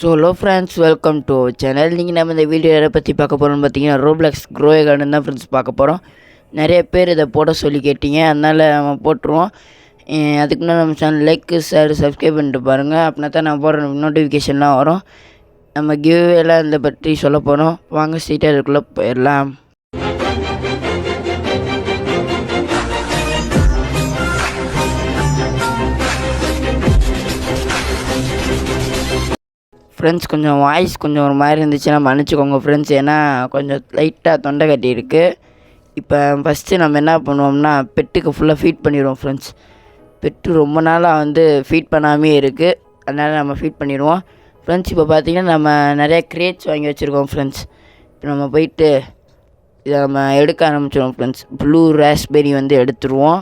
So hello friends, welcome to our channel. நீங்கள் நம்ம இந்த வீடியோ எதை பற்றி பார்க்க போகிறோம்னு பார்த்தீங்கன்னா, ரோப்ளாக்ஸ் க்ரோவே கார்டன் தான் ஃப்ரெண்ட்ஸ் பார்க்க போகிறோம். நிறைய பேர் இதை போட சொல்லி கேட்டீங்க, அதனால் நம்ம போட்டுருவோம். அதுக்கு முன்னாடி நம்ம சேனல் லைக், ஷேர், சப்ஸ்கிரைப் பண்ணிட்டு பாருங்கள். அப்படின்னா தான் நான் போடுற நோட்டிஃபிகேஷன்லாம் வரும். நம்ம கிவ்வேலாம் இதை பற்றி சொல்ல போகிறோம். வாங்க ஸ்ட்ரெயிட்டாக அதுக்குள்ளே போயிடலாம். ஃப்ரெண்ட்ஸ், கொஞ்சம் வாய்ஸ் கொஞ்சம் ஒரு மாதிரி இருந்துச்சுன்னா மன்னிச்சிக்கோங்க ஃப்ரெண்ட்ஸ். ஏன்னா கொஞ்சம் லைட்டாக தொண்டை கட்டியிருக்கு. இப்போ ஃபஸ்ட்டு நம்ம என்ன பண்ணுவோம்னா, பெட்டுக்கு ஃபுல்லாக ஃபீட் பண்ணிடுவோம் ஃப்ரெண்ட்ஸ். பெட்டு ரொம்ப நாளாக ஃபீட் பண்ணாமே இருக்குது, அதனால் நம்ம ஃபீட் பண்ணிடுவோம் ஃப்ரெண்ட்ஸ். இப்போ பார்த்திங்கன்னா நம்ம நிறையா கிரேட்ஸ் வாங்கி வச்சுருக்கோம் ஃப்ரெண்ட்ஸ். இப்போ நம்ம போயிட்டு இதை நம்ம எடுக்க ஆரம்பிச்சிடுவோம் ஃப்ரெண்ட்ஸ். ப்ளூ ராஸ்பெரி எடுத்துருவோம்.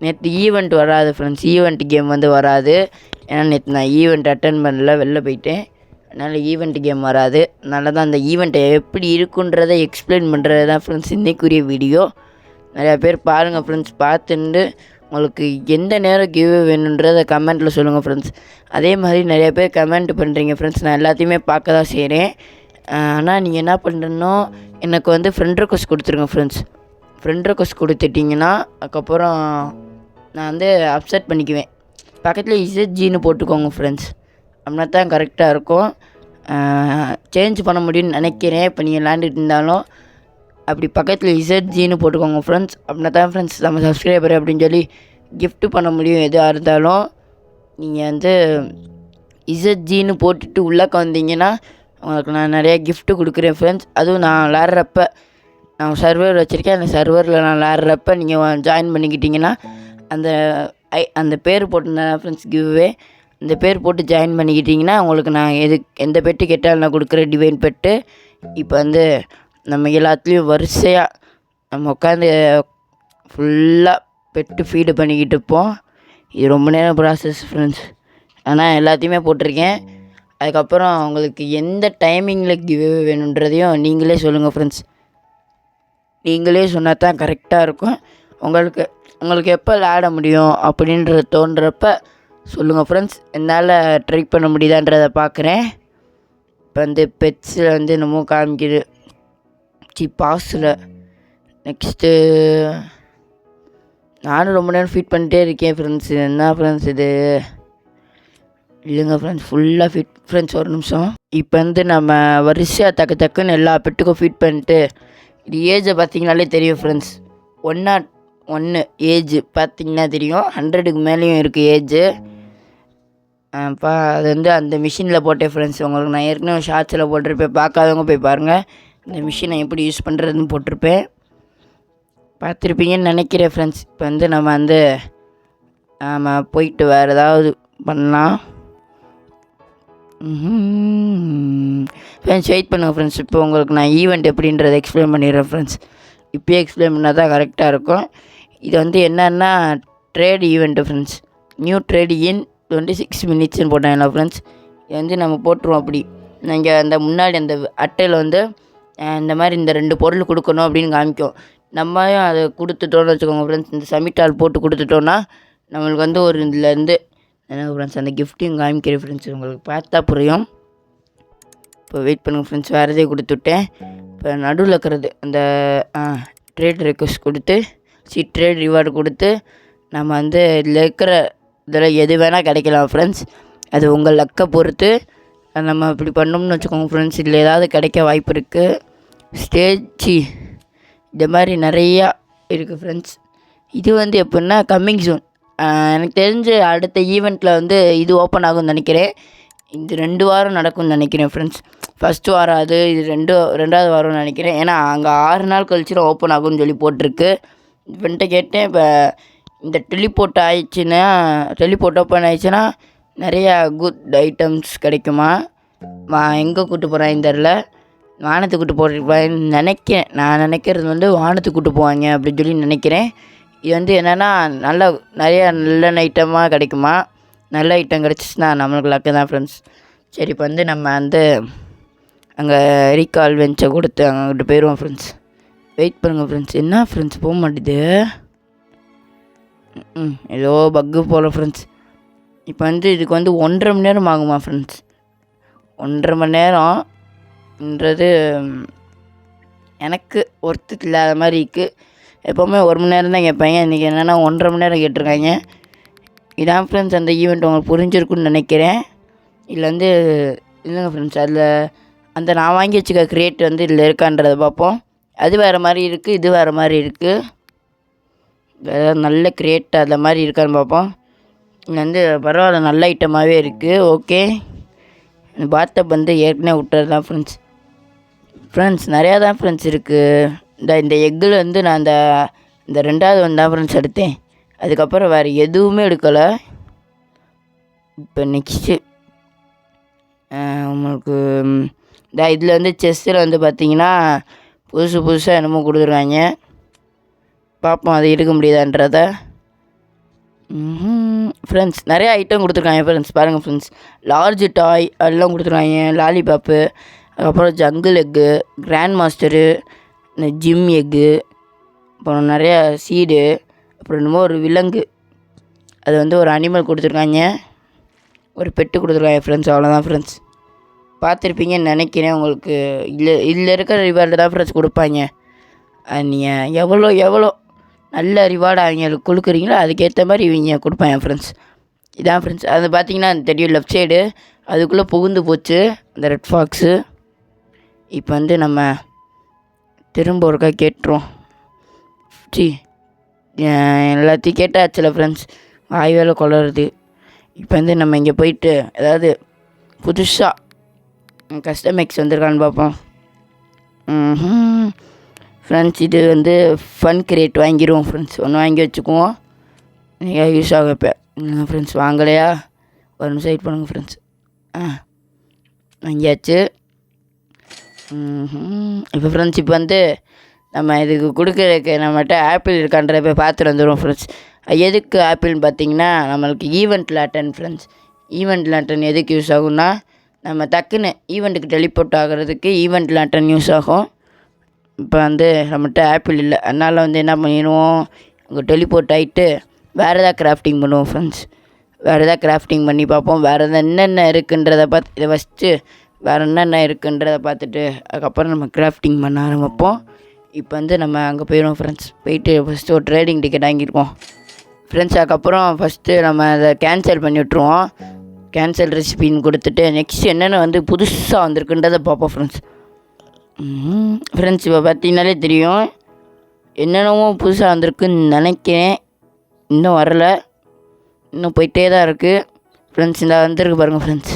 நேற்று ஈவெண்ட் வராது ஃப்ரெண்ட்ஸ், ஈவெண்ட் கேம் வராது. ஏன்னா நேற்று நான் ஈவெண்ட் அட்டன் பண்ணல, வெளில போயிட்டேன். அதனால் ஈவெண்ட் கேம் வராது. அதனால தான் அந்த ஈவெண்ட்டை எப்படி இருக்குன்றதை எக்ஸ்பிளைன் பண்ணுறது தான் ஃப்ரெண்ட்ஸ் இன்றைக்குரிய வீடியோ. நிறையா பேர் பாருங்கள் ஃப்ரெண்ட்ஸ், பார்த்துட்டு உங்களுக்கு எந்த நேரம் கிவ் வேணுன்றதை கமெண்ட்டில் சொல்லுங்கள் ஃப்ரெண்ட்ஸ். அதே மாதிரி நிறையா பேர் கமெண்ட் பண்ணுறீங்க ஃப்ரெண்ட்ஸ், நான் எல்லாத்தையுமே பார்க்க தான் செய்கிறேன். ஆனால் நீங்கள் என்ன பண்ணுறனோ, எனக்கு ஃப்ரெண்ட் ரெக்வஸ்ட் கொடுத்துருங்க ஃப்ரெண்ட்ஸ். ஃப்ரெண்ட் ரெக்வஸ்ட் கொடுத்துட்டிங்கன்னா அதுக்கப்புறம் நான் அப்செட் பண்ணிக்குவேன். பக்கத்தில் இசட்ஜின்னு போட்டுக்கோங்க ஃப்ரெண்ட்ஸ், அப்படின்னா தான் கரெக்டாக இருக்கும். சேஞ்ச் பண்ண முடியும்னு நினைக்கிறேன். இப்போ நீங்கள் விளாண்டுட்டு இருந்தாலும் அப்படி பக்கத்தில் இசட்ஜின்னு போட்டுக்கோங்க ஃப்ரெண்ட்ஸ், அப்படின்னா தான் ஃப்ரெண்ட்ஸ் நம்ம சப்ஸ்கிரைபர் அப்படின்னு சொல்லி கிஃப்ட் பண்ண முடியும். எதுவாக இருந்தாலும் நீங்கள் இசட்ஜின்னு போட்டுட்டு உள்ளக்க வந்தீங்கன்னா உங்களுக்கு நான் நிறையா கிஃப்ட்டு கொடுக்குறேன் ஃப்ரெண்ட்ஸ். அதுவும் நான் விளாட்றப்ப, நான் சர்வர் வச்சுருக்கேன், அந்த சர்வரில் நான் விளாட்றப்ப நீங்கள் ஜாயின் பண்ணிக்கிட்டிங்கன்னா அந்த பேர் போட்டிருந்தேன் ஃப்ரெண்ட்ஸ் கிவ்வே, அந்த பேர் போட்டு ஜாயின் பண்ணிக்கிட்டிங்கன்னா உங்களுக்கு நான் எந்த பெட்டு கேட்டாலும் நான் கொடுக்குறேன், டிவைன் பெட்டு. இப்போ நம்ம எல்லாத்துலேயும் வரிசையாக நம்ம உட்காந்து ஃபுல்லாக பெட்டு ஃபீடு பண்ணிக்கிட்டு இருப்போம். இது ரொம்ப நேரம் ப்ராசஸ் ஃப்ரெண்ட்ஸ், ஆனால் எல்லாத்தையுமே போட்டிருக்கேன். அதுக்கப்புறம் உங்களுக்கு எந்த டைமிங்கில் கிவ்வே வேணுன்றதையும் நீங்களே சொல்லுங்கள் ஃப்ரெண்ட்ஸ். நீங்களே சொன்னால் தான் கரெக்டாக இருக்கும். உங்களுக்கு எப்போ விளாட முடியும் அப்படின்றது தோன்றப்ப சொல்லுங்கள் ஃப்ரெண்ட்ஸ். என்னால் ட்ரை பண்ண முடியுதான்றதை பார்க்குறேன். இப்போ பெட்ஸில் என்னமோ காமிக்குது, பாஸில். நெக்ஸ்ட்டு நானும் ரொம்ப நேரம் ஃபீட் பண்ணிட்டே இருக்கேன் ஃப்ரெண்ட்ஸ். என்ன ஃப்ரெண்ட்ஸ் இது இல்லைங்க ஃப்ரெண்ட்ஸ், ஃபுல்லாக ஃபீட் ஃப்ரெண்ட்ஸ். ஒரு நிமிஷம். இப்போ நம்ம வரிசையாக டக்குன்னு எல்லா பெட்டுக்கும் ஃபீட் பண்ணிட்டு, இது ஏஜை பார்த்திங்கனாலே தெரியும் ஃப்ரெண்ட்ஸ். 101 ஏஜ் பார்த்திங்கன்னா தெரியும். 100க்கு மேலேயும் இருக்குது ஏஜு. அது அந்த மிஷினில் போட்டேன் ஃப்ரெண்ட்ஸ். உங்களுக்கு நான் ஏற்கனவே ஷார்ட்ஸில் போட்டிருப்பேன், பார்க்காதவங்க போய் பாருங்கள். இந்த மிஷினை எப்படி யூஸ் பண்ணுறதுன்னு போட்டிருப்பேன், பார்த்துருப்பீங்கன்னு நினைக்கிறேன் ஃப்ரெண்ட்ஸ். இப்போ நம்ம போயிட்டு வேறு ஏதாவது பண்ணலாம் ஃப்ரெண்ட்ஸ். வெயிட் பண்ணுங்கள் ஃப்ரெண்ட்ஸ். இப்போ உங்களுக்கு நான் ஈவெண்ட் எப்படின்றத எக்ஸ்பிளைன் பண்ணிடுறேன் ஃப்ரெண்ட்ஸ். இப்போயே எக்ஸ்பிளைன் பண்ணால் தான் கரெக்டாக இருக்கும். இது என்னன்னா trade event friends. New trade இன் 26 மினிட்ஸ்ன்னு போட்டாங்களா ஃப்ரெண்ட்ஸ். இது நம்ம போட்டுருவோம். அப்படி நீங்கள் அந்த முன்னாடி அந்த அட்டையில் இந்த மாதிரி இந்த 2 பொருள் கொடுக்கணும் அப்படின்னு காமிக்கும். நம்மயும் அதை கொடுத்துட்டோன்னு வச்சுக்கோங்க ஃப்ரெண்ட்ஸ். இந்த சமிட்டால் போட்டு கொடுத்துட்டோன்னா நம்மளுக்கு ஒரு இதுலேருந்து என்ன ஃப்ரெண்ட்ஸ் அந்த கிஃப்ட்டையும் காமிக்கிறேன் ஃப்ரெண்ட்ஸ், உங்களுக்கு பார்த்தா புரியும். இப்போ வெயிட் பண்ணுங்கள் ஃப்ரெண்ட்ஸ், வேறு எதே கொடுத்துட்டேன். இப்போ நடுவில் இருக்கிறது அந்த ட்ரேட் ரெக்வஸ்ட் கொடுத்து ட்ரேட் ரிவார்டு கொடுத்து நம்ம இதில் இருக்கிற இதில் எது வேணால் கிடைக்கலாம் ஃப்ரெண்ட்ஸ். அது உங்கள் லக்கை பொறுத்து நம்ம இப்படி பண்ணோம்னு வச்சுக்கோங்க ஃப்ரெண்ட்ஸ். இதில் ஏதாவது கிடைக்க வாய்ப்பு இருக்குது. ஸ்டேஜ் இந்த மாதிரி நிறையா இருக்குது ஃப்ரெண்ட்ஸ். இது எப்படின்னா கம்மிங் சூன். எனக்கு தெரிஞ்சு அடுத்த ஈவெண்ட்டில் இது ஓப்பன் ஆகும்னு நினைக்கிறேன். இது 2 வாரம் நடக்கும்னு நினைக்கிறேன் ஃப்ரெண்ட்ஸ். ஃபஸ்ட்டு வாரம் அது, இது 2வது வாரம்னு நினைக்கிறேன். ஏன்னா அங்கே 6 நாள் கழிச்சு தான் ஓப்பன் ஆகும்னு சொல்லி போட்டிருக்கு. இவன்ட்ட கேட்டேன். இப்போ இந்த டெலிபோர்ட் ஓப்பன் ஆயிடுச்சுன்னா நிறையா குட் ஐட்டம்ஸ் கிடைக்குமா. எங்கே கூப்பிட்டு போகிறான்னு தெரில. வானத்துக்கு கூப்பிட்டு போட்டிருப்பான்னு நினைக்கிறேன். நான் நினைக்கிறது வானத்துக்கு கூப்பிட்டு போவாங்க அப்படின்னு சொல்லி நினைக்கிறேன். இது என்னென்னா நிறையா நல்ல ஐட்டமாக கிடைக்குமா. நல்ல ஐட்டம் கிடச்சிச்சின்னா நம்மளுக்கு லக்கு தான் ஃப்ரெண்ட்ஸ். சரி, இப்போ நம்ம அங்கே ரீகால் வெஞ்சை கொடுத்து அங்கிட்டு போயிடுவோம் ஃப்ரெண்ட்ஸ். வெயிட் பண்ணுங்கள் ஃப்ரெண்ட்ஸ். என்ன ஃப்ரெண்ட்ஸ் போக மாட்டேது, ஏதோ பக்கு போகல ஃப்ரெண்ட்ஸ். இப்போ வந்து இதுக்கு வந்து 1.5 மணி நேரம் ஆகுமா ஃப்ரெண்ட்ஸ். 1.5 மணி நேரம்ன்றது எனக்கு ஒர்த்து இல்லாத மாதிரி இருக்குது. எப்போவுமே 1 மணி நேரம் தான் கேட்பாங்க. இன்றைக்கி என்னென்னா 1.5 மணி நேரம் கேட்டிருக்காங்க. இதான் ஃப்ரெண்ட்ஸ் அந்த ஈவெண்ட் உங்களுக்கு புரிஞ்சிருக்குன்னு நினைக்கிறேன். இதில் வந்து இல்லைங்க ஃப்ரெண்ட்ஸ், அதில் அந்த நான் வாங்கி வச்சுக்க கிரியேட் வந்து இதில் இருக்கான்றதை பார்ப்போம். அது வேறு மாதிரி இருக்குது, இது வேறு மாதிரி இருக்குது. வேறு நல்ல கிரியேட் அதில் மாதிரி இருக்கான்னு பார்ப்போம். இது வந்து பரவாயில்ல, நல்ல ஐட்டமாகவே இருக்குது. ஓகே, இந்த பாத்தப் வந்து ஏற்கனவே விட்டது தான் ஃப்ரெண்ட்ஸ் நிறையா தான் ஃப்ரெண்ட்ஸ் இருக்குது. இந்த எக்கில் வந்து நான் இந்த 2வது வந்து தான் ஃப்ரெண்ட்ஸ் எடுத்தேன். அதுக்கப்புறம் வேறு எதுவுமே எடுக்கலை. இப்போ நெக்ஸ்ட்டு உங்களுக்கு இதில் வந்து செஸ்ஸில் வந்து பார்த்திங்கன்னா புதுசாக என்னமோ கொடுத்துருக்காங்க. பார்ப்போம் அது எடுக்க முடியுதான்றத. ஃப்ரெண்ட்ஸ் நிறையா ஐட்டம் கொடுத்துருக்காங்க ஃப்ரெண்ட்ஸ். பாருங்கள் ஃப்ரெண்ட்ஸ், லார்ஜ் டாய் அதெல்லாம் கொடுத்துருக்காங்க. லாலிபாப்பு, அதுக்கப்புறம் ஜங்கிள் எக்கு, கிராண்ட் மாஸ்டரு, இந்த ஜிம் எக்கு, அப்புறம் நிறையா சீடு, அப்புறம் என்னமோ ஒரு விலங்கு, அது வந்து ஒரு அனிமல் கொடுத்துருக்காங்க. ஒரு பெட்டு கொடுத்துருக்காங்க ஃப்ரெண்ட்ஸ். அவ்வளோதான் ஃப்ரெண்ட்ஸ். பார்த்துருப்பீங்கன்னு நினைக்கிறேன். உங்களுக்கு இதில் இருக்கிற ரிவார்டு தான் ஃப்ரெண்ட்ஸ் கொடுப்பாங்க. நீங்கள் எவ்வளோ நல்ல ரிவார்டு அவங்களுக்கு கொடுக்குறீங்களோ அதுக்கேற்ற மாதிரி இவங்க கொடுப்பாங்க ஃப்ரெண்ட்ஸ். இதான் ஃப்ரெண்ட்ஸ். அது பார்த்தீங்கன்னா தெரியும், லெஃப்ட் சைடு அதுக்குள்ளே புகுந்து போச்சு அந்த ரெட் ஃபாக்ஸு. இப்போ வந்து நம்ம திரும்ப ஒருக்கா கேட்டுருவோம். எல்லாத்தையும் கேட்டாச்சுல ஃப்ரெண்ட்ஸ், வாய் வேலை கொளருது. இப்போ வந்து நம்ம இங்கே போயிட்டு ஏதாவது புதுசாக கஸ்டமைக்ஸ் வந்திருக்கான்னு பார்ப்போம். ஃப்ரெண்ட்ஸ், இது வந்து ஃபன் கிரியேட் வாங்கிடுவோம் ஃப்ரெண்ட்ஸ். ஒன்று வாங்கி வச்சுக்குவோம், நீங்கள் யூஸ் ஆகும். இப்போ ஃப்ரெண்ட்ஸ் வாங்கலையா, ஒரு நிமிஷம் வெயிட் பண்ணுங்கள் ஃப்ரெண்ட்ஸ். வாங்கியாச்சு. இப்போ ஃப்ரெண்ட்ஸ், இப்போ வந்து நம்ம இதுக்கு கொடுக்குறதுக்கு நம்மகிட்ட ஆப்பிள் இருக்கான்றத போய் பார்த்துட்டு வந்துடுவோம் ஃப்ரெண்ட்ஸ். எதுக்கு ஆப்பிள்னு பார்த்தீங்கன்னா, நம்மளுக்கு ஈவெண்ட் லேட்டன் ஃப்ரெண்ட்ஸ். ஈவெண்ட் லேட்டன் எதுக்கு யூஸ் ஆகும்னா, நம்ம டக்குன்னு ஈவெண்ட்டுக்கு டெலிபோர்ட் ஆகிறதுக்கு ஈவெண்ட் லேட்டன் யூஸ் ஆகும். இப்போ வந்து நம்மகிட்ட ஆப்பிள் இல்லை, அதனால் வந்து என்ன பண்ணிடுவோம், அங்கே டெலிபோர்ட் ஆகிட்டு வேறு எதாவது கிராஃப்டிங் பண்ணுவோம் ஃப்ரெண்ட்ஸ். வேறு எதாவது கிராஃப்டிங் பண்ணி பார்ப்போம். வேறு எதாவது என்னென்ன இருக்குன்றதை பார்த்து இதை ஃபஸ்ட்டு வேறு என்னென்ன இருக்குன்றதை பார்த்துட்டு அதுக்கப்புறம் நம்ம கிராஃப்டிங் பண்ண ஆரம்பிப்போம். இப்போ வந்து நம்ம அங்கே போயிடுவோம் ஃப்ரெண்ட்ஸ். போயிட்டு ஃபஸ்ட்டு ஒரு ட்ரேடிங் டிக்கெட் வாங்கியிருக்கோம் ஃப்ரெண்ட்ஸ். அதுக்கப்புறம் ஃபஸ்ட்டு நம்ம அதை கேன்சல் பண்ணி விட்ருவோம். கேன்சல் ரெசிபின்னு கொடுத்துட்டு நெக்ஸ்ட் என்னென்ன வந்து புதுசாக வந்திருக்குன்றதை பார்ப்போம் ஃப்ரெண்ட்ஸ். ஃப்ரெண்ட்ஸ், இப்போ பார்த்தீங்கன்னாலே தெரியும் என்னென்னவோ புதுசாக வந்திருக்குன்னு நினைக்கிறேன். இன்னும் வரல, இன்னும் போயிட்டே தான் இருக்குது ஃப்ரெண்ட்ஸ். இந்த வந்துருக்கு பாருங்கள் ஃப்ரெண்ட்ஸ்,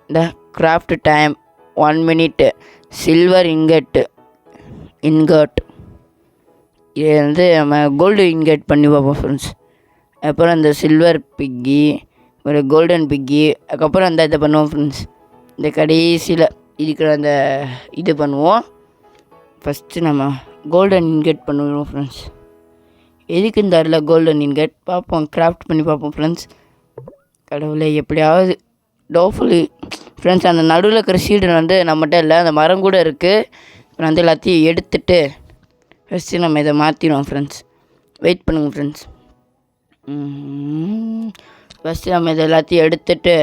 இந்த கிராஃப்ட் டைம் 1 minute சில்வர் இன்கட். இது வந்து நம்ம கோல்டு இன்கட் பண்ணி பார்ப்போம் ஃப்ரெண்ட்ஸ். அப்புறம் இந்த சில்வர் பிக்கி, ஒரு கோல்டன் பிக்கி, அதுக்கப்புறம் அந்த இதை பண்ணுவோம் ஃப்ரெண்ட்ஸ். இந்த கடைசியில் இருக்கிற அந்த இது பண்ணுவோம். ஃபஸ்ட்டு நம்ம கோல்டன் இன்கட் பண்ணுவோம் ஃப்ரெண்ட்ஸ். எதுக்கு இந்த அதில் கோல்டன் இன்கட் பார்ப்போம், கிராஃப்ட் பண்ணி பார்ப்போம் ஃப்ரெண்ட்ஸ். கடவுளை எப்படியாவது டோஃபுல்லி ஃப்ரெண்ட்ஸ். அந்த நடுவில் இருக்கிற சீடு வந்து நம்மகிட்ட இல்லை, அந்த மரம் கூட இருக்குது. அப்புறம் வந்து எல்லாத்தையும் எடுத்துகிட்டு ஃபஸ்ட்டு நம்ம இதை மாற்றிடுவோம் ஃப்ரெண்ட்ஸ். வெயிட் பண்ணுங்கள் ஃப்ரெண்ட்ஸ். ஃபஸ்ட்டு நம்ம இதை எல்லாத்தையும் எடுத்துகிட்டு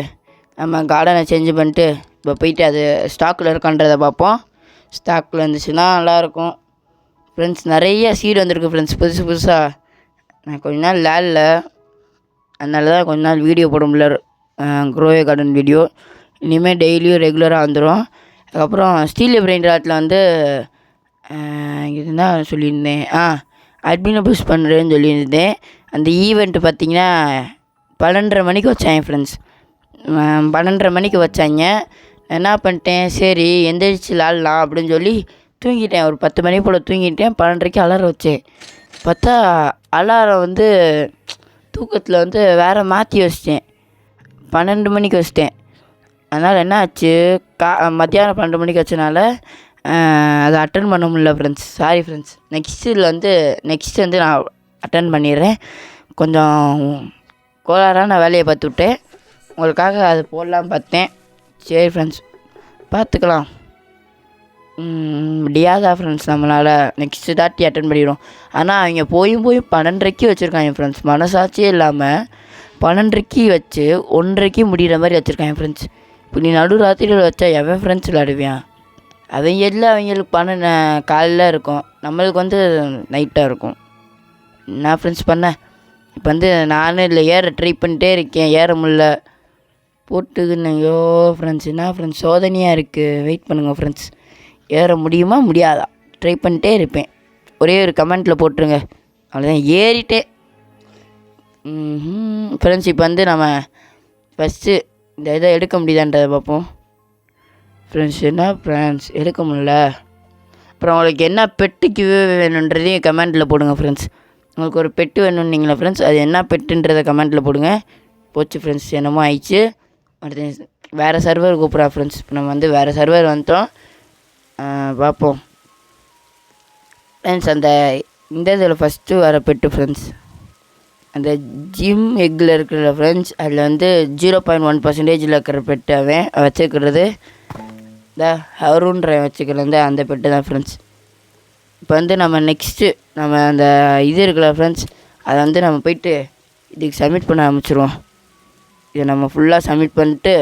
நம்ம கார்டனை சேஞ்சு பண்ணிட்டு இப்போ போயிட்டு அது ஸ்டாக்கில் இருக்கான்றதை பார்ப்போம். ஸ்டாக்கில் இருந்துச்சுன்னா நல்லாயிருக்கும் ஃப்ரெண்ட்ஸ். நிறைய சீடு வந்திருக்கு ஃப்ரெண்ட்ஸ் புதுசாக. நான் கொஞ்ச நாள் லேடில், அதனால தான் கொஞ்ச நாள் வீடியோ போட முடியல, க்ரோவே கார்டன் வீடியோ. இனிமேல் டெய்லியும் ரெகுலராக வந்துடும். அதுக்கப்புறம் ஸ்டீல் பிரைன் ராட்டில் வந்து இதுதான் சொல்லியிருந்தேன், அட்மினை புஷ் பண்ணுறேன்னு சொல்லியிருந்தேன். அந்த ஈவெண்ட்டு பார்த்திங்கன்னா 12:30 மணிக்கு வச்சாங்க ஃப்ரெண்ட்ஸ். 12:30 மணிக்கு வச்சாங்க. என்ன பண்ணிட்டேன், சரி எந்திரிச்சு விளாட்லாம் அப்படின்னு சொல்லி தூங்கிட்டேன். ஒரு 10 மணி போல் தூங்கிட்டேன். 12:30க்கு அலாரம் வச்சேன். பார்த்தா அலாரம் வந்து தூக்கத்தில் வந்து வேறு மாற்றி வச்சிட்டேன். 12 மணிக்கு வச்சிட்டேன். அதனால் என்ன ஆச்சு, மத்தியானம் 12 மணிக்கு வச்சனால அதை அட்டன் பண்ண முடியல ஃப்ரெண்ட்ஸ். Sorry friends. நெக்ஸ்ட்டு வந்து நான் அட்டன் பண்ணிடுறேன். கொஞ்சம் கோளாறான வேலையை பார்த்து விட்டேன், உங்களுக்காக அது போடலாம் பார்த்தேன். சரி ஃப்ரெண்ட்ஸ், பார்த்துக்கலாம். முடியாதா ஃப்ரெண்ட்ஸ் நம்மளால் நெக்ஸ்ட்டு தாட்டி அட்டன் பண்ணிடுவோம். ஆனால் அவங்க போயும் 12:30 வச்சுருக்காங்க ஃப்ரெண்ட்ஸ். மனசாட்சியே இல்லாமல் 12:30 வச்சு 1:30 முடிகிற மாதிரி வச்சுருக்காங்க ஃப்ரெண்ட்ஸ். இப்போ நீ நடு ராத்திரியில் வச்சா எவன் ஃப்ரெண்ட்ஸ் விளையாடுவியான்? அவங்களுக்கு காலையில் இருக்கும், நம்மளுக்கு வந்து நைட்டாக இருக்கும். என்ன ஃப்ரெண்ட்ஸ் பண்ண இப்போ வந்து நானும் இல்லை ஏற ட்ரை பண்ணிட்டே இருக்கேன், ஏற முடில போட்டுக்குன்னு. ஐயோ ஃப்ரெண்ட்ஸ், என்ன ஃப்ரெண்ட்ஸ் சோதனையாக இருக்குது. வெயிட் பண்ணுங்கள் ஃப்ரெண்ட்ஸ், ஏற முடியுமா முடியாதா ட்ரை பண்ணிட்டே இருப்பேன். ஒரே ஒரு கமெண்ட்டில் போட்டுருங்க, அவ்வளோதான் ஏறிட்டே. ஃப்ரெண்ட்ஸ் இப்போ வந்து நம்ம ஃபஸ்ட்டு இந்த இதை எடுக்க முடியுதான்றதை பார்ப்போம் ஃப்ரெண்ட்ஸ். என்ன ஃப்ரெண்ட்ஸ் எடுக்க முடியல. அப்புறம் உங்களுக்கு என்ன பெட்டுக்கு வேணுன்றதையும் கமெண்ட்டில் போடுங்க ஃப்ரெண்ட்ஸ். உங்களுக்கு ஒரு பெட்டு வேணும்னீங்களா ஃப்ரெண்ட்ஸ், அது என்ன பெட்டுன்றதை கமெண்ட்டில் போடுங்க. போச்சு ஃப்ரெண்ட்ஸ், என்னமோ ஆயிடுச்சு. அடுத்து வேறு சர்வர் கூப்பிட்றா ஃப்ரெண்ட்ஸ். இப்போ நம்ம வந்து வேறு சர்வர் வந்துட்டோம், பார்ப்போம் ஃப்ரெண்ட்ஸ். இந்த இதில் ஃபஸ்ட்டு வர பெட்டு ஃப்ரெண்ட்ஸ், அந்த ஜிம் எக்கில் இருக்கிற ஃப்ரெண்ட்ஸ், அதில் வந்து 0.1% இருக்கிற பெட்டு அவன் வச்சுக்கிறது. இந்த ஹருன்ற வச்சுக்கிறது அந்த பெட்டு தான் ஃப்ரெண்ட்ஸ். இப்போ வந்து நம்ம நெக்ஸ்ட்டு நம்ம அந்த இது இருக்குல்ல ஃப்ரெண்ட்ஸ், அதை வந்து நம்ம போயிட்டு இதுக்கு சப்மிட் பண்ண ஆரம்பிச்சிருவோம். இதை நம்ம ஃபுல்லாக சப்மிட் பண்ணிட்டு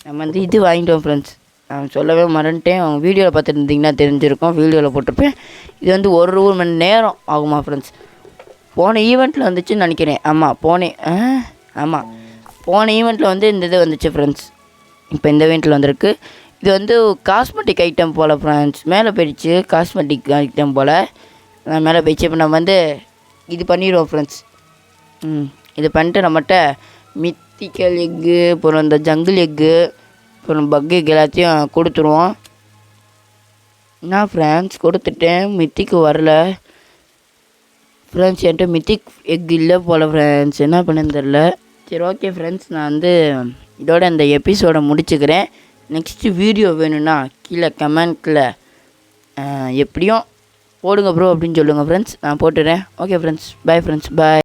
நம்ம வந்து இது வாங்கிட்டோம் ஃப்ரெண்ட்ஸ். நான் சொல்லவே மறந்துட்டேன், அவங்க வீடியோவில் பார்த்துருந்தீங்கன்னா தெரிஞ்சிருக்கும், வீடியோவில் போட்டிருப்பேன். இது வந்து 1 மணி நேரம் ஆகுமா ஃப்ரெண்ட்ஸ். போன ஈவெண்ட்டில் வந்துச்சுன்னு நினைக்கிறேன். ஆமாம் போன ஈவெண்ட்டில் வந்து இந்த இது வந்துச்சு ஃப்ரெண்ட்ஸ். இப்போ இந்த ஈவெண்ட்டில் வந்திருக்கு. இது வந்து காஸ்மெட்டிக் ஐட்டம் போல் ஃப்ரெண்ட்ஸ். மேலே போயிடுச்சு காஸ்மெட்டிக் ஐட்டம் போல், மேலே போயிடுச்சு. இப்போ நம்ம வந்து இது பண்ணிடுவோம் ஃப்ரெண்ட்ஸ். இது பண்ணிட்டு நம்மகிட்ட மித்திக்கல் எக்கு, அப்புறம் இந்த ஜங்கிள் எக்கு, அப்புறம் பக் எக் எல்லாத்தையும் கொடுத்துருவோம். என்ன ஃப்ரெண்ட்ஸ் கொடுத்துட்டேன், மித்திக்கு வரல ஃப்ரெண்ட்ஸ். என்கிட்ட மித்திக் எக் இல்லை போல் ஃப்ரெண்ட்ஸ், என்ன பண்ணுன்னு தெரில. சரி ஓகே ஃப்ரெண்ட்ஸ், நான் வந்து இதோட இந்த எபிசோடை முடிச்சுக்கிறேன். நெக்ஸ்ட்டு வீடியோ வேணும்னா கீழே கமெண்ட்டில் எப்படியும் போடுங்க ப்ரோ அப்படின்னு சொல்லுங்கள் ஃப்ரெண்ட்ஸ், நான் போட்டுறேன். ஓகே ஃப்ரெண்ட்ஸ், பாய் ஃப்ரெண்ட்ஸ், பாய்.